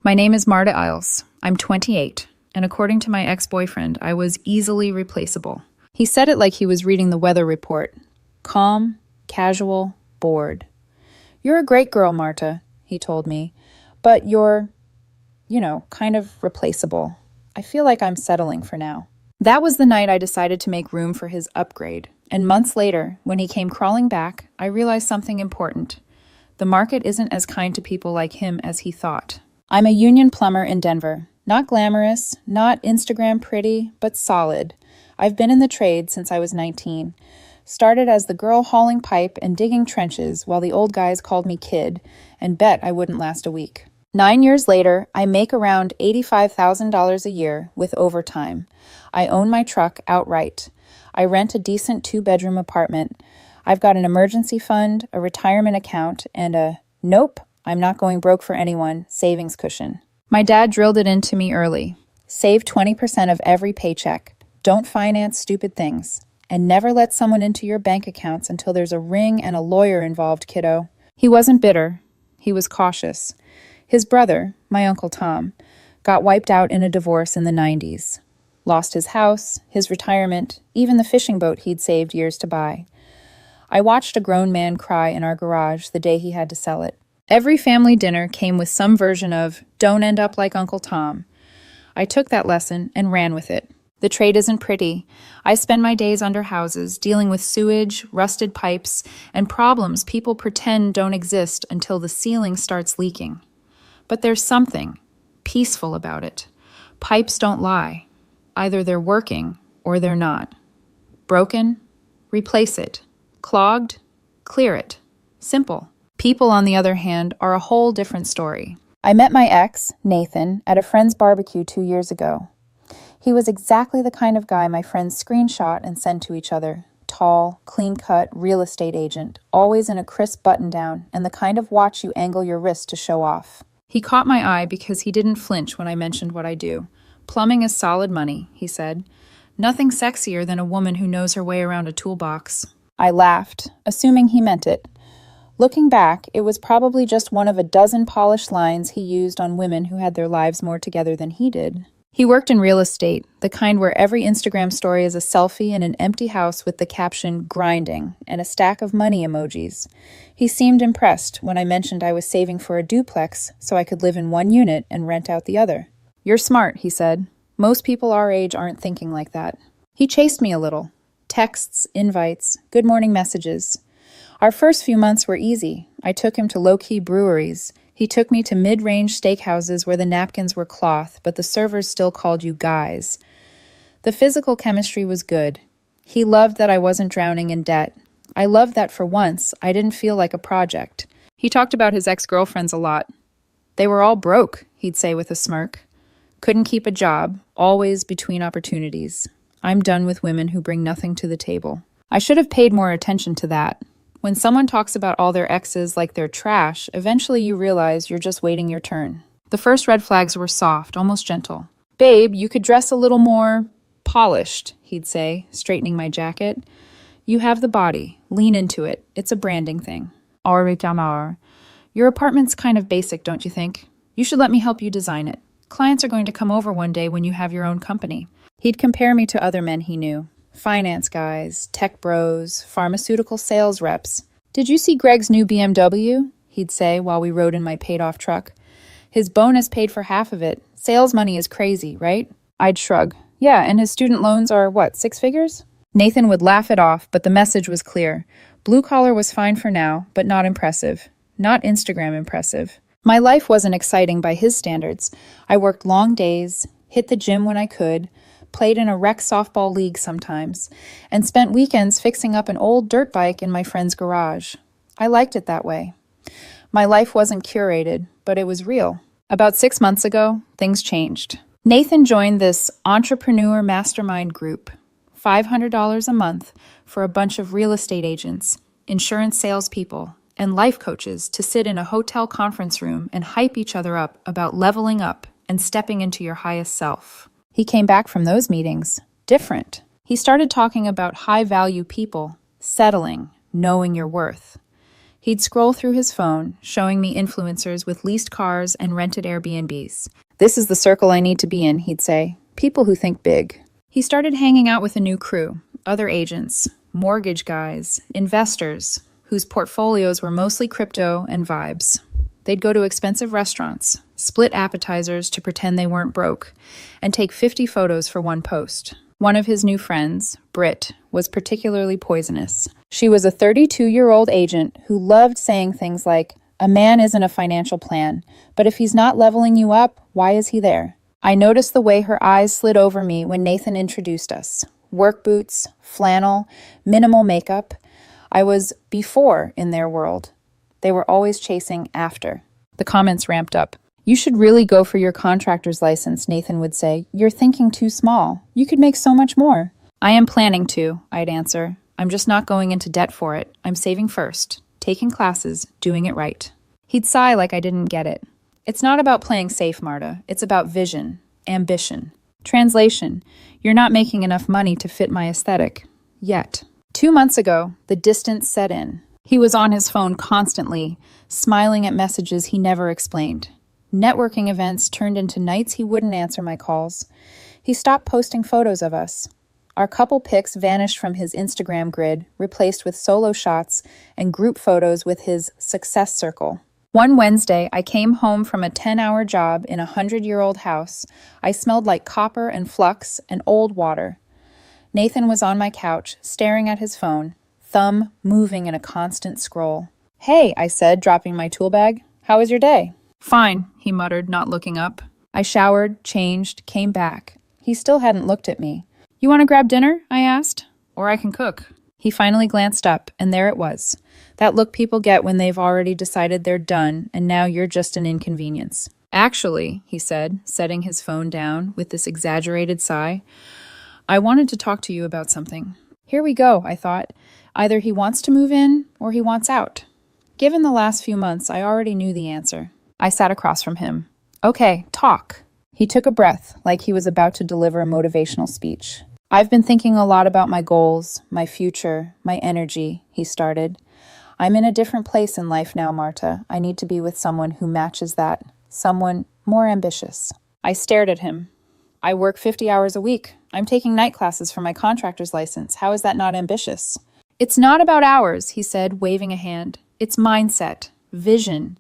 My name is Marta Isles. I'm 28, and according to my ex-boyfriend, I was easily replaceable. He said it like he was reading the weather report. Calm, casual, bored. "You're a great girl, Marta," he told me, "but you're, kind of replaceable. I feel like I'm settling for now." That was the night I decided to make room for his upgrade. And months later, when he came crawling back, I realized something important. The market isn't as kind to people like him as he thought. I'm a union plumber in Denver. Not glamorous, not Instagram pretty, but solid. I've been in the trade since I was 19. Started as the girl hauling pipe and digging trenches while the old guys called me kid and bet I wouldn't last a week. 9 years later, I make around $85,000 a year with overtime. I own my truck outright. I rent a decent 2-bedroom apartment. I've got an emergency fund, a retirement account, and a nope, I'm not going broke for anyone savings cushion. My dad drilled it into me early. Save 20% of every paycheck. Don't finance stupid things. And never let someone into your bank accounts until there's a ring and a lawyer involved, kiddo. He wasn't bitter. He was cautious. His brother, my Uncle Tom, got wiped out in a divorce in the 90s. Lost his house, his retirement, even the fishing boat he'd saved years to buy. I watched a grown man cry in our garage the day he had to sell it. Every family dinner came with some version of, "Don't end up like Uncle Tom." I took that lesson and ran with it. The trade isn't pretty. I spend my days under houses, dealing with sewage, rusted pipes, and problems people pretend don't exist until the ceiling starts leaking. But there's something peaceful about it. Pipes don't lie. Either they're working or they're not. Broken? Replace it. Clogged? Clear it. Simple. People, on the other hand, are a whole different story. I met my ex, Nathan, at a friend's barbecue 2 years ago. He was exactly the kind of guy my friends screenshot and send to each other. Tall, clean-cut real estate agent, always in a crisp button-down, and the kind of watch you angle your wrist to show off. He caught my eye because he didn't flinch when I mentioned what I do. "Plumbing is solid money," he said. "Nothing sexier than a woman who knows her way around a toolbox." I laughed, assuming he meant it. Looking back, it was probably just one of a dozen polished lines he used on women who had their lives more together than he did. He worked in real estate, the kind where every Instagram story is a selfie in an empty house with the caption "grinding" and a stack of money emojis. He seemed impressed when I mentioned I was saving for a duplex so I could live in one unit and rent out the other. "You're smart," he said. "Most people our age aren't thinking like that." He chased me a little. Texts, invites, good morning messages. Our first few months were easy. I took him to low-key breweries. He took me to mid-range steakhouses where the napkins were cloth, but the servers still called you guys. The physical chemistry was good. He loved that I wasn't drowning in debt. I loved that for once, I didn't feel like a project. He talked about his ex-girlfriends a lot. "They were all broke," he'd say with a smirk. "Couldn't keep a job, always between opportunities. I'm done with women who bring nothing to the table." I should have paid more attention to that. When someone talks about all their exes like they're trash, eventually you realize you're just waiting your turn. The first red flags were soft, almost gentle. "Babe, you could dress a little more polished," he'd say, straightening my jacket. "You have the body. Lean into it. It's a branding thing." "Or your apartment's kind of basic, don't you think? You should let me help you design it. Clients are going to come over one day when you have your own company." He'd compare me to other men he knew. Finance guys, tech bros, pharmaceutical sales reps. "Did you see Greg's new BMW?" he'd say while we rode in my paid-off truck. "His bonus paid for half of it. Sales money is crazy, right?" I'd shrug. "Yeah, and his student loans are, 6 figures?" Nathan would laugh it off, but the message was clear. Blue collar was fine for now, but not impressive. Not Instagram impressive. My life wasn't exciting by his standards. I worked long days, hit the gym when I could, played in a rec softball league sometimes, and spent weekends fixing up an old dirt bike in my friend's garage. I liked it that way. My life wasn't curated, but it was real. About 6 months ago, things changed. Nathan joined this entrepreneur mastermind group. $500 a month for a bunch of real estate agents, insurance salespeople, and life coaches to sit in a hotel conference room and hype each other up about leveling up and stepping into your highest self. He came back from those meetings different. He started talking about high-value people, settling, knowing your worth. He'd scroll through his phone, showing me influencers with leased cars and rented Airbnbs. This is the circle I need to be in, he'd say. People who think big. He started hanging out with a new crew, other agents, mortgage guys, investors, whose portfolios were mostly crypto and vibes. They'd go to expensive restaurants, split appetizers to pretend they weren't broke, and take 50 photos for one post. One of his new friends, Britt, was particularly poisonous. She was a 32-year-old agent who loved saying things like, "A man isn't a financial plan, but if he's not leveling you up, why is he there?" I noticed the way her eyes slid over me when Nathan introduced us. Work boots, flannel, minimal makeup. I was before in their world. They were always chasing after. The comments ramped up. "You should really go for your contractor's license," Nathan would say. "You're thinking too small. You could make so much more." "I am planning to," I'd answer. "I'm just not going into debt for it. I'm saving first, taking classes, doing it right." He'd sigh like I didn't get it. "It's not about playing safe, Marta. It's about vision, ambition." Translation: you're not making enough money to fit my aesthetic. Yet. 2 months ago, the distance set in. He was on his phone constantly, smiling at messages he never explained. Networking events turned into nights he wouldn't answer my calls. He stopped posting photos of us. Our couple pics vanished from his Instagram grid, replaced with solo shots and group photos with his success circle. One Wednesday, I came home from a 10-hour job in a 100-year-old house. I smelled like copper and flux and old water. Nathan was on my couch, staring at his phone, thumb moving in a constant scroll. "Hey," I said, dropping my tool bag. "How was your day?" "Fine," he muttered, not looking up. I showered, changed, came back. He still hadn't looked at me. "You want to grab dinner?" I asked. "Or I can cook." He finally glanced up, and there it was. That look people get when they've already decided they're done, and now you're just an inconvenience. "Actually," he said, setting his phone down with this exaggerated sigh, "I wanted to talk to you about something." Here we go, I thought. Either he wants to move in, or he wants out. Given the last few months, I already knew the answer. I sat across from him. "Okay, talk." He took a breath, like he was about to deliver a motivational speech. "I've been thinking a lot about my goals, my future, my energy," he started. "I'm in a different place in life now, Marta. I need to be with someone who matches that, someone more ambitious." I stared at him. "I work 50 hours a week. I'm taking night classes for my contractor's license. How is that not ambitious?" "It's not about hours," he said, waving a hand. "It's mindset, vision.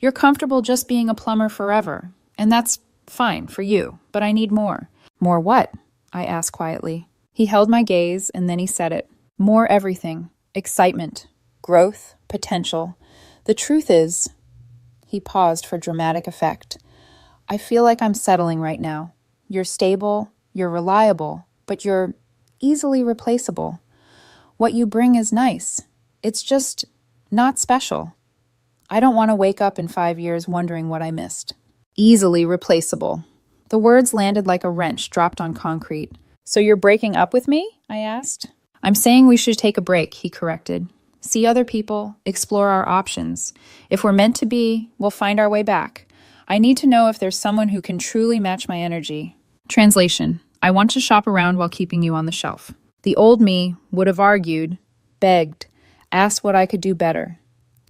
You're comfortable just being a plumber forever, and that's fine for you, but I need more." "More what?" I asked quietly. He held my gaze, and then he said it. "More everything. Excitement, growth, potential. The truth is," he paused for dramatic effect, "I feel like I'm settling right now. You're stable, you're reliable, but you're easily replaceable. What you bring is nice. It's just not special. I don't want to wake up in 5 years wondering what I missed." Easily replaceable. The words landed like a wrench dropped on concrete. "So you're breaking up with me?" I asked. "I'm saying we should take a break," he corrected. "See other people, explore our options. If we're meant to be, we'll find our way back. I need to know if there's someone who can truly match my energy." Translation: I want to shop around while keeping you on the shelf. The old me would have argued, begged, asked what I could do better.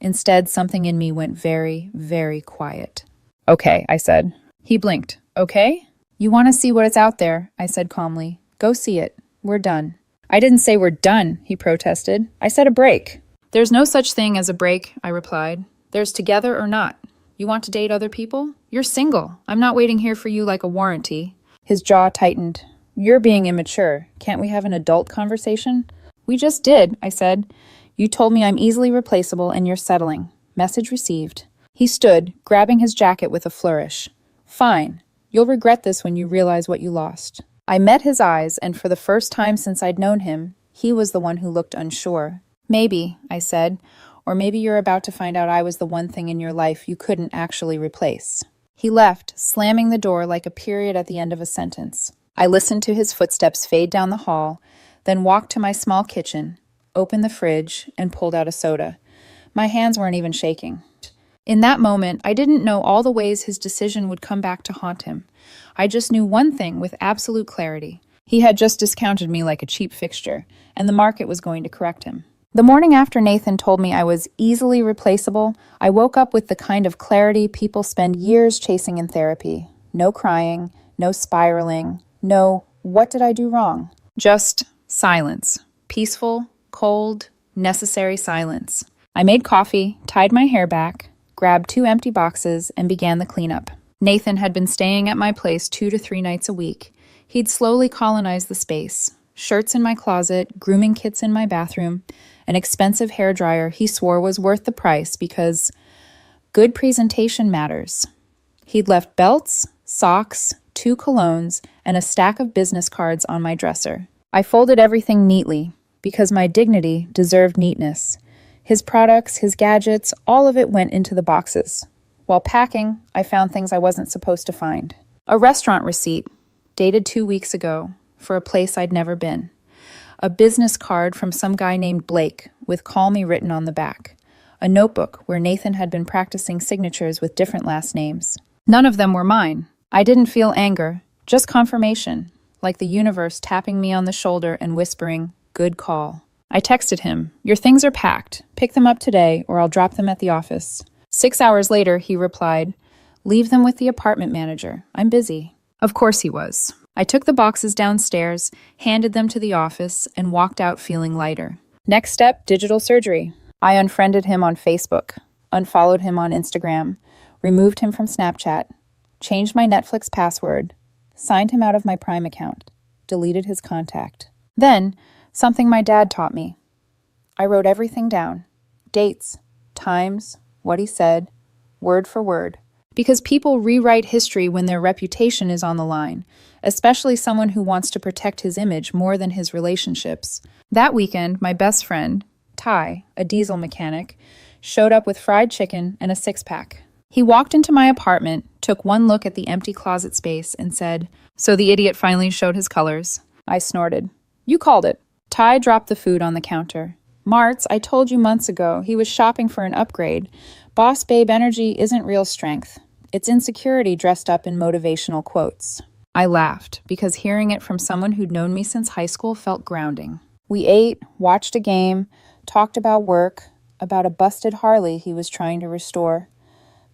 Instead, something in me went very, very quiet. "Okay," I said. He blinked. "Okay?" "You want to see what is out there," I said calmly. "Go see it. We're done." "I didn't say we're done," he protested. "I said a break." "There's no such thing as a break," I replied. "There's together or not. You want to date other people? You're single. I'm not waiting here for you like a warranty." His jaw tightened. "You're being immature. Can't we have an adult conversation?" "We just did," I said. "You told me I'm easily replaceable and you're settling. Message received." He stood, grabbing his jacket with a flourish. "Fine. You'll regret this when you realize what you lost." I met his eyes, and for the first time since I'd known him, he was the one who looked unsure. "Maybe," I said, "or maybe you're about to find out I was the one thing in your life you couldn't actually replace." He left, slamming the door like a period at the end of a sentence. I listened to his footsteps fade down the hall, then walked to my small kitchen, opened the fridge, and pulled out a soda. My hands weren't even shaking. In that moment, I didn't know all the ways his decision would come back to haunt him. I just knew one thing with absolute clarity. He had just discounted me like a cheap fixture, and the market was going to correct him. The morning after Nathan told me I was easily replaceable, I woke up with the kind of clarity people spend years chasing in therapy. No crying, no spiraling, no, what did I do wrong? Just silence. Peaceful, cold, necessary silence. I made coffee, tied my hair back, grabbed 2 empty boxes, and began the cleanup. Nathan had been staying at my place 2 to 3 nights a week. He'd slowly colonized the space. Shirts in my closet, grooming kits in my bathroom, an expensive hairdryer he swore was worth the price because good presentation matters. He'd left belts, socks, 2 colognes, and a stack of business cards on my dresser. I folded everything neatly because my dignity deserved neatness. His products, his gadgets, all of it went into the boxes. While packing, I found things I wasn't supposed to find. A restaurant receipt, dated 2 weeks ago, for a place I'd never been. A business card from some guy named Blake with "Call Me" written on the back. A notebook where Nathan had been practicing signatures with different last names. None of them were mine. I didn't feel anger, just confirmation, like the universe tapping me on the shoulder and whispering, "Good call." I texted him, "Your things are packed. Pick them up today or I'll drop them at the office." 6 hours later, he replied, "Leave them with the apartment manager. I'm busy." Of course he was. I took the boxes downstairs, handed them to the office, and walked out feeling lighter. Next step, digital surgery. I unfriended him on Facebook, unfollowed him on Instagram, removed him from Snapchat, changed my Netflix password, signed him out of my Prime account, deleted his contact. Then, something my dad taught me. I wrote everything down. Dates, times, what he said, word for word. Because people rewrite history when their reputation is on the line, especially someone who wants to protect his image more than his relationships. That weekend, my best friend, Ty, a diesel mechanic, showed up with fried chicken and a 6-pack. He walked into my apartment, took one look at the empty closet space, and said, "So the idiot finally showed his colors." I snorted. "You called it." Ty dropped the food on the counter. "Martz, I told you months ago he was shopping for an upgrade. Boss babe energy isn't real strength. It's insecurity dressed up in motivational quotes." I laughed, because hearing it from someone who'd known me since high school felt grounding. We ate, watched a game, talked about work, about a busted Harley he was trying to restore.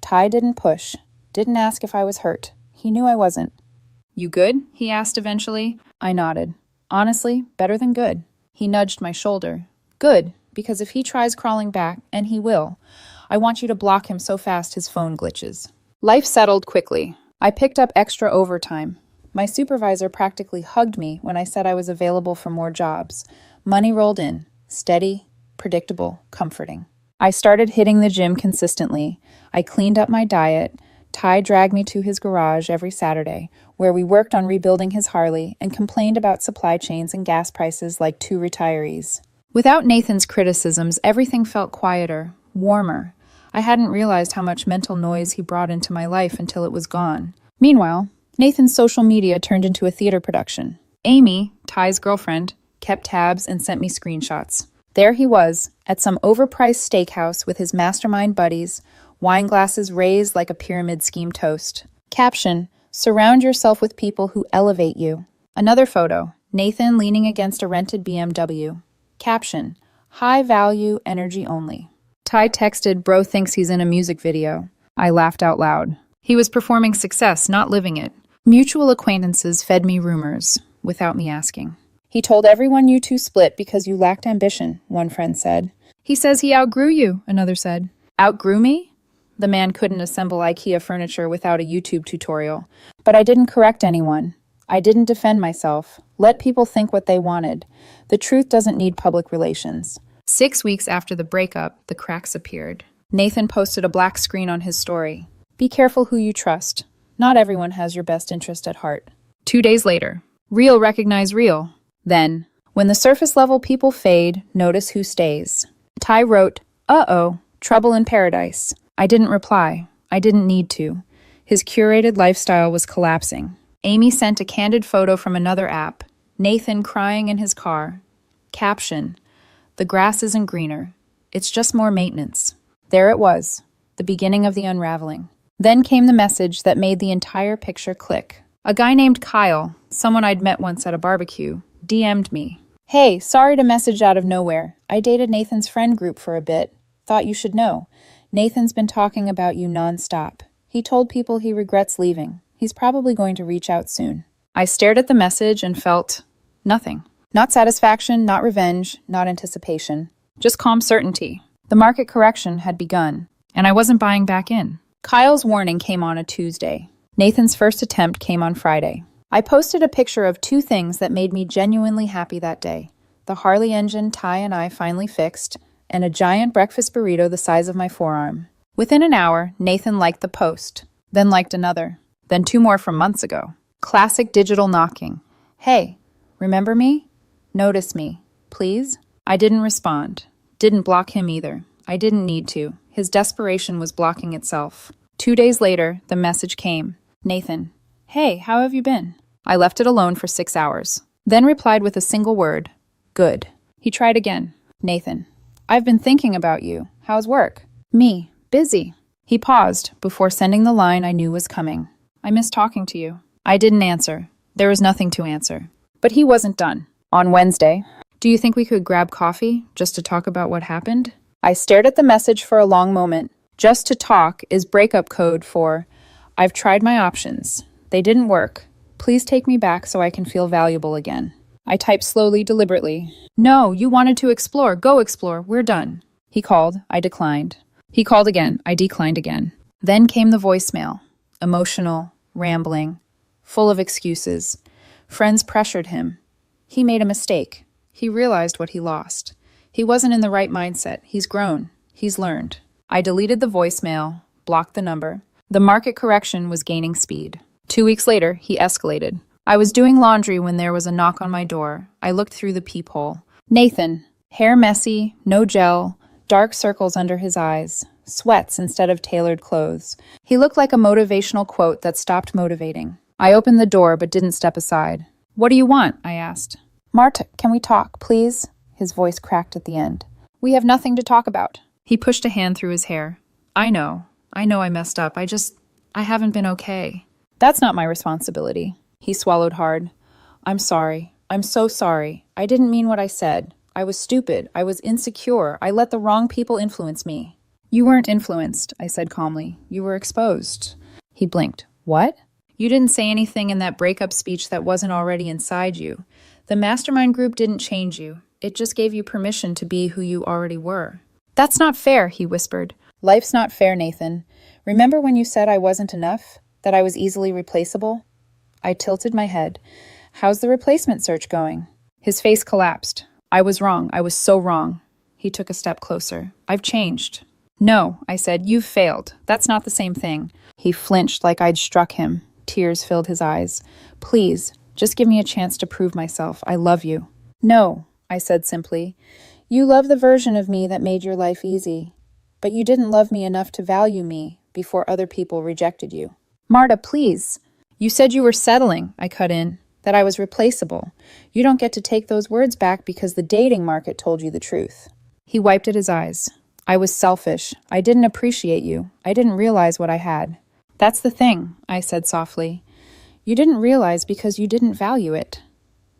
Ty didn't push, didn't ask if I was hurt. He knew I wasn't. "You good?" he asked eventually. I nodded. "Honestly, better than good." He nudged my shoulder. "Good, because if he tries crawling back, and he will, I want you to block him so fast his phone glitches." Life settled quickly. I picked up extra overtime. My supervisor practically hugged me when I said I was available for more jobs. Money rolled in, steady, predictable, comforting. I started hitting the gym consistently. I cleaned up my diet. Ty dragged me to his garage every Saturday, where we worked on rebuilding his Harley and complained about supply chains and gas prices like 2 retirees. Without Nathan's criticisms, everything felt quieter, warmer. I hadn't realized how much mental noise he brought into my life until it was gone. Meanwhile, Nathan's social media turned into a theater production. Amy, Ty's girlfriend, kept tabs and sent me screenshots. There he was, at some overpriced steakhouse with his mastermind buddies, wine glasses raised like a pyramid scheme toast. Caption, "Surround yourself with people who elevate you." Another photo, Nathan leaning against a rented BMW. Caption, "High value, energy only." Ty texted, "Bro thinks he's in a music video." I laughed out loud. He was performing success, not living it. Mutual acquaintances fed me rumors, without me asking. "He told everyone you two split because you lacked ambition," one friend said. "He says he outgrew you," another said. Outgrew me? The man couldn't assemble IKEA furniture without a YouTube tutorial. But I didn't correct anyone. I didn't defend myself. Let people think what they wanted. The truth doesn't need public relations. 6 weeks after the breakup, the cracks appeared. Nathan posted a black screen on his story. "Be careful who you trust. Not everyone has your best interest at heart." 2 days later, real recognize real. Then, when the surface level people fade, notice who stays. Ty wrote, "Uh-oh, trouble in paradise." I didn't reply. I didn't need to. His curated lifestyle was collapsing. Amy sent a candid photo from another app. Nathan crying in his car. Caption, "The grass isn't greener. It's just more maintenance." There it was, the beginning of the unraveling. Then came the message that made the entire picture click. A guy named Kyle, someone I'd met once at a barbecue, DM'd me. Hey, sorry to message out of nowhere. I dated Nathan's friend group for a bit. Thought you should know. Nathan's been talking about you nonstop. He told people he regrets leaving. He's probably going to reach out soon. I stared at the message and felt nothing. Not satisfaction, not revenge, not anticipation. Just calm certainty. The market correction had begun, and I wasn't buying back in. Kyle's warning came on a Tuesday. Nathan's first attempt came on Friday. I posted a picture of two things that made me genuinely happy that day. The Harley engine Ty and I finally fixed, and a giant breakfast burrito the size of my forearm. Within an hour, Nathan liked the post, then liked another, then two more from months ago. Classic digital knocking. Hey, remember me? Notice me, please? I didn't respond. Didn't block him either. I didn't need to. His desperation was blocking itself. 2 days later, the message came. Nathan, hey, how have you been? I left it alone for 6 hours, then replied with a single word, good. He tried again. Nathan, I've been thinking about you. How's work? Me, busy. He paused before sending the line I knew was coming. I miss talking to you. I didn't answer. There was nothing to answer. But he wasn't done. On Wednesday, do you think we could grab coffee just to talk about what happened? I stared at the message for a long moment. Just to talk is breakup code for, I've tried my options. They didn't work. Please take me back so I can feel valuable again. I typed slowly, deliberately. No, you wanted to explore. Go explore. We're done. He called. I declined. He called again. I declined again. Then came the voicemail. Emotional, rambling, full of excuses. Friends pressured him. He made a mistake. He realized what he lost. He wasn't in the right mindset. He's grown. He's learned. I deleted the voicemail, blocked the number. The market correction was gaining speed. 2 weeks later, he escalated. I was doing laundry when there was a knock on my door. I looked through the peephole. Nathan, hair messy, no gel, dark circles under his eyes, sweats instead of tailored clothes. He looked like a motivational quote that stopped motivating. I opened the door but didn't step aside. What do you want? I asked. Marta, can we talk, please? His voice cracked at the end. We have nothing to talk about. He pushed a hand through his hair. I know I messed up. I haven't been okay. That's not my responsibility. He swallowed hard. I'm sorry. I'm so sorry. I didn't mean what I said. I was stupid. I was insecure. I let the wrong people influence me. You weren't influenced, I said calmly. You were exposed. He blinked. What? You didn't say anything in that breakup speech that wasn't already inside you. The mastermind group didn't change you. It just gave you permission to be who you already were. That's not fair, he whispered. Life's not fair, Nathan. Remember when you said I wasn't enough? That I was easily replaceable? I tilted my head. How's the replacement search going? His face collapsed. I was wrong. I was so wrong. He took a step closer. I've changed. No, I said, you've failed. That's not the same thing. He flinched like I'd struck him. Tears filled his eyes. Please, just give me a chance to prove myself. I love you. No, I said simply. You love the version of me that made your life easy. But you didn't love me enough to value me before other people rejected you. Marta, please. You said you were settling, I cut in, that I was replaceable. You don't get to take those words back because the dating market told you the truth. He wiped at his eyes. I was selfish. I didn't appreciate you. I didn't realize what I had. That's the thing, I said softly. You didn't realize because you didn't value it.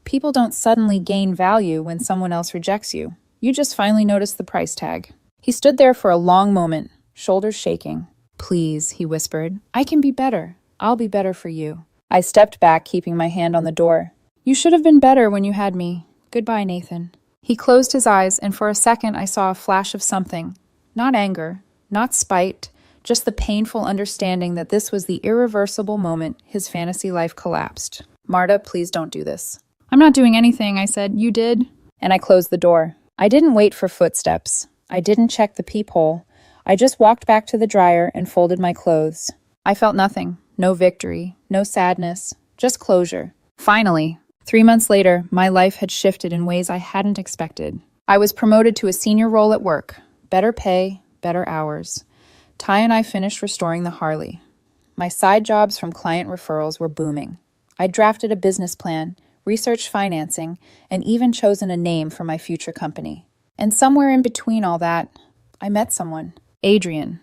People don't suddenly gain value when someone else rejects you. You just finally notice the price tag. He stood there for a long moment, shoulders shaking. Please, he whispered. I can be better. I'll be better for you. I stepped back, keeping my hand on the door. You should have been better when you had me. Goodbye, Nathan. He closed his eyes, and for a second I saw a flash of something. Not anger, not spite, just the painful understanding that this was the irreversible moment his fantasy life collapsed. Marta, please don't do this. I'm not doing anything, I said. You did? And I closed the door. I didn't wait for footsteps. I didn't check the peephole. I just walked back to the dryer and folded my clothes. I felt nothing. No victory. No sadness. Just closure. Finally, 3 months later, my life had shifted in ways I hadn't expected. I was promoted to a senior role at work. Better pay, better hours. Ty and I finished restoring the Harley. My side jobs from client referrals were booming. I drafted a business plan, researched financing, and even chosen a name for my future company. And somewhere in between all that, I met someone. Adrian.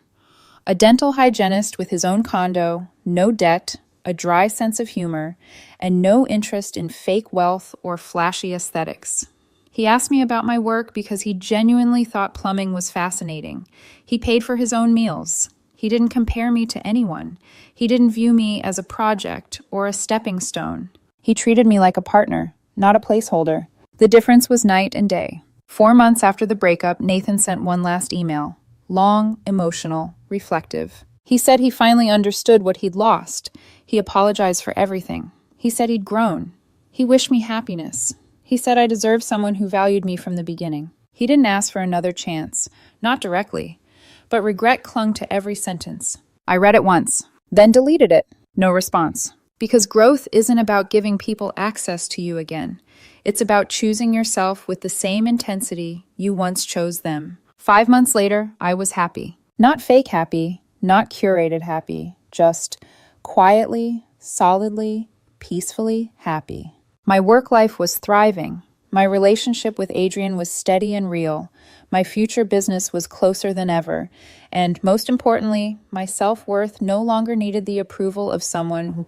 A dental hygienist with his own condo, no debt, a dry sense of humor, and no interest in fake wealth or flashy aesthetics. He asked me about my work because he genuinely thought plumbing was fascinating. He paid for his own meals. He didn't compare me to anyone. He didn't view me as a project or a stepping stone. He treated me like a partner, not a placeholder. The difference was night and day. 4 months after the breakup, Nathan sent one last email. Long, emotional, reflective. He said he finally understood what he'd lost. He apologized for everything. He said he'd grown. He wished me happiness. He said I deserved someone who valued me from the beginning. He didn't ask for another chance, not directly, but regret clung to every sentence. I read it once, then deleted it. No response. Because growth isn't about giving people access to you again. It's about choosing yourself with the same intensity you once chose them. 5 months later, I was happy. Not fake happy, not curated happy, just quietly, solidly, peacefully happy. My work life was thriving. My relationship with Adrian was steady and real. My future business was closer than ever. And most importantly, my self-worth no longer needed the approval of someone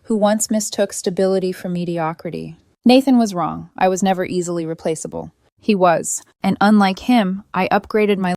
who once mistook stability for mediocrity. Nathan was wrong. I was never easily replaceable. He was. And unlike him, I upgraded my